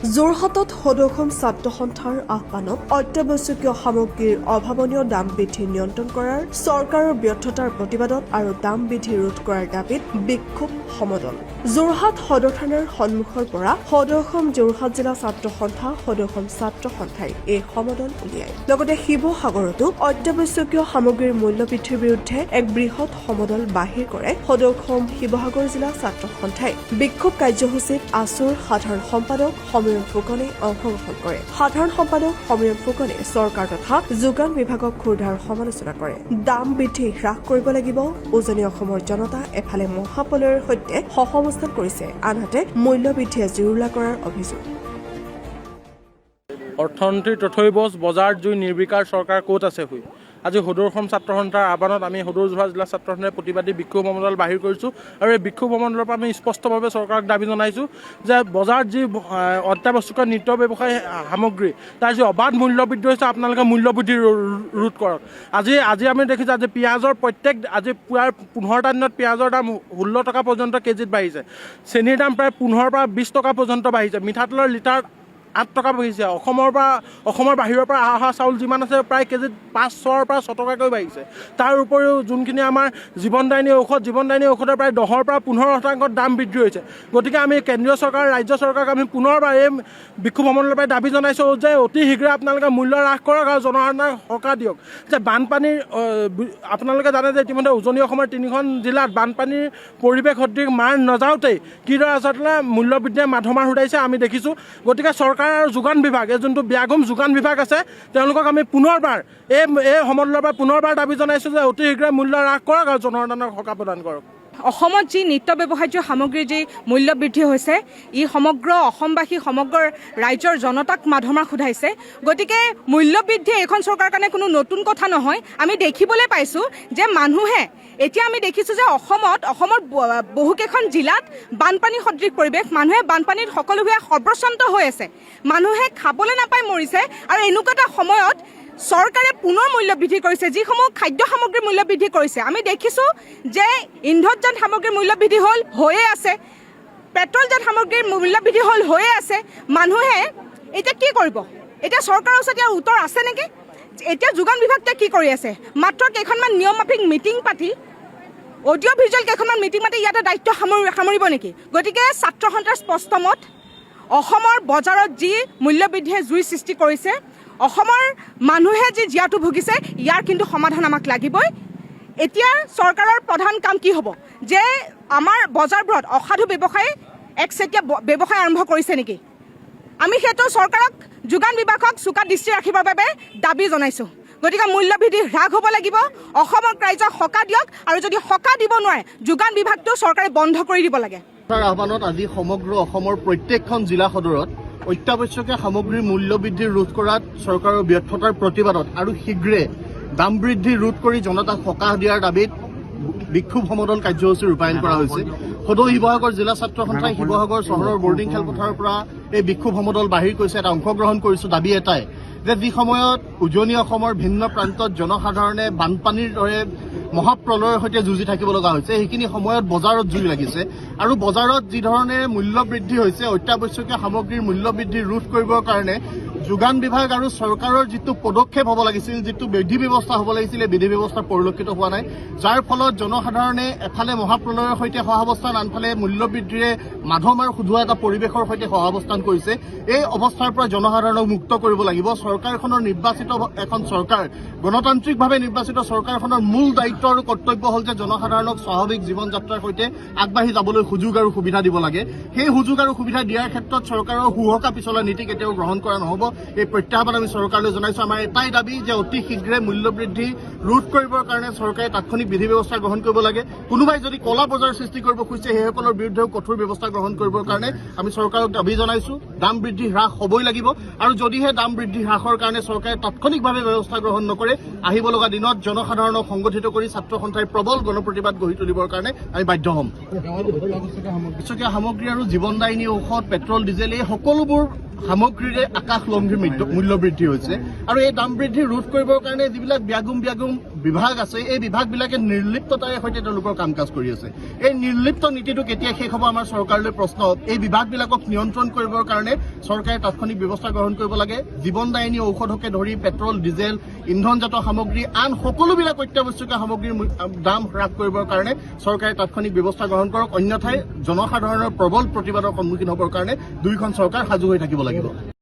যোৰহাটত সদৌ ছাত্ৰ সন্থাৰ আহ্বানত অত্যাৱশ্যকীয় সামগ্ৰীৰ অভাৱনীয় দাম বৃদ্ধি নিয়ন্ত্ৰণ কৰাৰ চৰকাৰৰ ব্যৰ্থতাৰ প্ৰতিবাদত আৰু দাম বৃদ্ধি ৰোধ কৰাৰ দাবীত বিক্ষোভ সমদল। যোৰহাট সদৰ থানাৰ সন্মুখৰ পৰা সদৌ অসম যোৰহাট জিলা ছাত্ৰ সন্থা সদৌ অসম ছাত্ৰ সন্থাই এই সমদল উলিয়ায়। লগতে শিৱসাগৰতো অত্যাৱশ্যকীয় সামগ্ৰীৰ মূল্য বৃদ্ধিৰ বিৰুদ্ধে এক বৃহৎ সমদল বাহিৰ কৰে সদৌ অসম শিৱসাগৰ জিলা ছাত্ৰ সন্থাই। বিক্ষোভ কাৰ্যসূচীত আছুৰ সাধাৰণ সম্পাদক সমীৰণ ফুকনে অংশগ্ৰহণ কৰে। সাধাৰণ সম্পাদক সমীৰণ ফুকনে চৰকাৰ তথা যোগান বিভাগক ক্ষুৰধাৰ সমালোচনা কৰে। দাম বৃদ্ধি হ্ৰাস কৰিব লাগিব। উজনি অসমৰ জনতা এফালে মহাপ্ৰলয়ৰ সৈতে সহাৱস্থান কৰিছে, আনহাতে মূল্য বৃদ্ধিয়ে জুৰুলা কৰাৰ অভিযোগ। অৰ্থনীতিৰ তথৈবচ বজাৰ জুই নিৰ্বিকাৰ চৰকাৰ ক'ত আছে হৈ আজি সদৌ অসম ছাত্ৰ সন্থাৰ আহ্বানত আমি সদৌ যোৰহাট জিলা ছাত্ৰ সন্থাই প্ৰতিবাদী বিক্ষোভ সমদল বাহিৰ কৰিছোঁ আৰু এই বিক্ষোভ সমদলৰ পৰা আমি স্পষ্টভাৱে চৰকাৰক দাবী জনাইছোঁ যে বজাৰত যি অত্যাৱশ্যকীয় নিত্য ব্যৱসায়ী সামগ্ৰী তাৰ যি অবাধ মূল্য বৃদ্ধি হৈছে আপোনালোকে মূল্য বৃদ্ধি ৰোধ কৰক। আজি আমি দেখিছোঁ আজি পিঁয়াজৰ আজি পুৱাৰ 15টা দিনত পিঁয়াজৰ দাম 16 টকা পৰ্যন্ত কেজিত বাঢ়িছে। চেনিৰ দাম প্ৰায় 15 পৰা 20 টকা পৰ্যন্ত বাঢ়িছে। মিঠাতেলৰ লিটাৰ 8 টকা বাঢ়িছে। অসমৰ বাহিৰৰ পৰা অহা চাউল যিমান আছে প্ৰায় কেজিত 5-6ৰ পৰা 6 টকাকৈ বাঢ়িছে। তাৰ উপৰিও যোনখিনি আমাৰ জীৱনদায়িনী ঔষধৰ প্ৰায় 10ৰ পৰা 15% দাম বৃদ্ধি হৈছে। গতিকে আমি কেন্দ্ৰীয় চৰকাৰ ৰাজ্য চৰকাৰক আমি পুনৰবাৰ এই বিক্ষোভ সমদলৰ পৰা দাবী জনাইছোঁ যে অতি শীঘ্ৰে আপোনালোকে মূল্য হ্ৰাস কৰক আৰু জনসাধাৰণক সকাহ দিয়ক। যে বানপানীৰ আপোনালোকে জানে যে ইতিমধ্যে উজনি অসমৰ 3খন জিলাত বানপানীৰ পৰিৱেশ সদৃশ মাৰ নাযাওঁতেই কিদৰে আচলতে মূল্য বৃদ্ধিয়ে মাধমাৰ সুধাইছে আমি দেখিছোঁ। গতিকে চৰকাৰ আৰু যোগান বিভাগ এই যোনটো ব্যাগম যোগান বিভাগ আছে তেওঁলোকক আমি পুনৰবাৰ এই সমদলৰ পৰা পুনৰবাৰ দাবী জনাইছোঁ যে অতি শীঘ্ৰে মূল্য হ্ৰাস কৰক আৰু জনসাধাৰণক সকাহ প্ৰদান কৰক। অসমত যি নিত্য ব্যৱহাৰ্য সামগ্ৰীৰ যি মূল্য বৃদ্ধি হৈছে ই সমগ্ৰ অসমবাসী সমগ্ৰ ৰাজ্যৰ জনতাক মাধমাৰ সুধাইছে। গতিকে মূল্য বৃদ্ধি এইখন চৰকাৰৰ কাৰণে কোনো নতুন কথা নহয়। আমি দেখিবলৈ পাইছোঁ যে মানুহে এতিয়া আমি দেখিছোঁ যে অসমৰ বহুকেইখন জিলাত বানপানী সদৃশ পৰিৱেশ। মানুহে বানপানীত সকলোৱে সৰ্বস্বান্ত হৈ আছে। মানুহে খাবলৈ নাপাই মৰিছে আৰু এনেকুৱা এটা সময়ত চৰকাৰে পুনৰ মূল্য বৃদ্ধি কৰিছে। যিসমূহ খাদ্য সামগ্ৰীৰ মূল্য বৃদ্ধি কৰিছে আমি দেখিছোঁ যে ইন্ধনজাত সামগ্ৰীৰ মূল্য বৃদ্ধি হৈয়ে আছে, পেট্ৰলজাত সামগ্ৰীৰ মূল্য বৃদ্ধি হৈয়ে আছে। মানুহে এতিয়া কি কৰিব? এতিয়া চৰকাৰৰ ওচৰত ইয়াৰ উত্তৰ আছে নেকি? এতিয়া যোগান বিভাগটোৱে কি কৰি আছে? মাত্ৰ কেইখনমান নিয়ম মাফিক মিটিং পাতি অডিঅ' ভিজুৱেল কেইখনমান মিটিং পাতি ইয়াতে দায়িত্ব সামৰিব নেকি? গতিকে ছাত্ৰ সন্থাৰ স্পষ্ট মত, অসমৰ বজাৰত যি মূল্য বৃদ্ধিয়ে জুই সৃষ্টি কৰিছে, অসমৰ মানুহে যি জীয়াতু ভুগিছে ইয়াৰ কিন্তু সমাধান আমাক লাগিবই। এতিয়া চৰকাৰৰ প্ৰধান কাম কি হ'ব? যে আমাৰ বজাৰবোৰত অসাধু ব্যৱসায়ী একচেটিয়া ব্যৱসায় আৰম্ভ কৰিছে নেকি? আমি সেইটো চৰকাৰক যোগান বিভাগক চোকা দৃষ্টি ৰাখিবৰ বাবে দাবী জনাইছোঁ। গতিকে মূল্য বৃদ্ধি হ্ৰাস হ'ব লাগিব। অসমৰ ৰাইজক সকাহ দিয়ক আৰু যদি সকাহ দিব নোৱাৰে যোগান বিভাগটো চৰকাৰে বন্ধ কৰি দিব লাগে। আহ্বানত আজি সমগ্ৰ অসমৰ প্ৰত্যেকখন জিলা সদৰত অত্যাৱশ্যকীয় সামগ্ৰীৰ মূল্য বৃদ্ধি ৰোধ কৰাত চৰকাৰৰ ব্যৰ্থতাৰ প্ৰতিবাদত আৰু শীঘ্ৰে দাম বৃদ্ধি ৰোধ কৰি জনতাক সকাহ দিয়াৰ দাবীত বিক্ষোভ সমদল কাৰ্যসূচী ৰূপায়ণ কৰা হৈছে। সদৌ শিৱসাগৰ জিলা ছাত্ৰ সন্থাই শিৱসাগৰ চহৰৰ বৰ্ডিং খেলপথাৰৰ পৰা এই বিক্ষোভ সমদল বাহিৰ কৰিছে। এটা অংশগ্ৰহণ কৰিছোঁ। দাবী এটাই যে যি সময়ত উজনি অসমৰ ভিন্ন প্ৰান্তত জনসাধাৰণে বানপানীৰ দৰে মহাপ্ৰলয়ৰ সৈতে যুঁজি থাকিব লগা হৈছে, সেইখিনি সময়ত বজাৰত জুই লাগিছে আৰু বজাৰত যি ধৰণে মূল্য বৃদ্ধি হৈছে অত্যাৱশ্যকীয় সামগ্ৰীৰ মূল্য বৃদ্ধি ৰোধ কৰিবৰ কাৰণে যোগান বিভাগ আৰু চৰকাৰৰ যিটো পদক্ষেপ হ'ব লাগিছিল, যিটো বিধি ব্যৱস্থা হ'ব লাগিছিল, এই বিধি ব্যৱস্থা পৰিলক্ষিত হোৱা নাই। যাৰ ফলত জনসাধাৰণে এফালে মহাপ্ৰলয়ৰ সৈতে সহাৱস্থান, আনফালে মূল্য বৃদ্ধিৰে মাধমাৰ সুধোৱা এটা পৰিৱেশৰ সৈতে সহাৱস্থান কৰিছে। এই অৱস্থাৰ পৰা জনসাধাৰণক মুক্ত কৰিব লাগিব। চৰকাৰখনৰ নিৰ্বাচিত এখন চৰকাৰ, গণতান্ত্ৰিকভাৱে নিৰ্বাচিত চৰকাৰখনৰ মূল দায়িত্ব আৰু কৰ্তব্য হ'ল যে জনসাধাৰণক স্বাভাৱিক জীৱন যাত্ৰাৰ সৈতে আগবাঢ়ি যাবলৈ সুযোগ আৰু সুবিধা দিব লাগে। সেই সুযোগ আৰু সুবিধা দিয়াৰ ক্ষেত্ৰত চৰকাৰৰ হুহকা পিছলা নীতি কেতিয়াও গ্ৰহণ কৰা নহ'ব। এই প্ৰত্যাহ্বান আমি চৰকাৰলৈ জনাইছোঁ। আমাৰ এটাই দাবী যে অতি শীঘ্ৰে মূল্য বৃদ্ধি ৰোধ কৰিবৰ কাৰণে চৰকাৰে তাৎক্ষণিক বিধি ব্যৱস্থা গ্ৰহণ কৰিব লাগে। কোনোবাই যদি কলা বজাৰ সৃষ্টি কৰিব খুজিছে সেইসকলৰ বিৰুদ্ধেও কঠোৰ ব্যৱস্থা গ্ৰহণ কৰিবৰ কাৰণে আমি চৰকাৰক দাবী জনাইছোঁ। দাম বৃদ্ধি হ্ৰাস হ'বই লাগিব আৰু যদিহে দাম বৃদ্ধি হ্ৰাসৰ কাৰণে চৰকাৰে তাৎক্ষণিকভাৱে ব্যৱস্থা গ্ৰহণ নকৰে আহিব লগা দিনত জনসাধাৰণক সংগঠিত কৰি ছাত্ৰ সন্থাই প্ৰবল গণপ্ৰতিবাদ গঢ়ি তুলিবৰ কাৰণে আমি বাধ্য হ'ম। অত্যাৱশ্যকীয় সামগ্ৰী আৰু জীৱনদায়িনী ঔষধ, পেট্ৰল, ডিজেল এই সকলোবোৰ সামগ্ৰীৰে আকাশলংঘী মূল্য বৃদ্ধি হৈছে আৰু এই দাম বৃদ্ধি ৰোধ কৰিবৰ কাৰণে যিবিলাক ব্যাগুম বিভাগ আছে এই বিভাগবিলাকে নিৰ্লিপ্ততাৰে সৈতে তেওঁলোকৰ কাম কাজ কৰি আছে। এই নিৰ্লিপ্ত নীতিটো কেতিয়া শেষ হ'ব আমাৰ চৰকাৰলৈ প্ৰশ্ন। এই বিভাগবিলাকক নিয়ন্ত্ৰণ কৰিবৰ কাৰণে চৰকাৰে তাৎক্ষণিক ব্যৱস্থা গ্ৰহণ কৰিব লাগে। জীৱনদায়িনী ঔষধকে ধৰি পেট্ৰল, ডিজেল, ইন্ধনজাত সামগ্ৰী, আন সকলোবিলাক অত্যাৱশ্যকীয় সামগ্ৰীৰ দাম হ্ৰাস কৰিবৰ কাৰণে চৰকাৰে তাৎক্ষণিক ব্যৱস্থা গ্ৰহণ কৰক, অন্যথাই জনসাধাৰণৰ প্ৰবল প্ৰতিবাদৰ সন্মুখীন হ'বৰ কাৰণে দুয়োখন চৰকাৰ সাজু হৈ থাকিব লাগিব।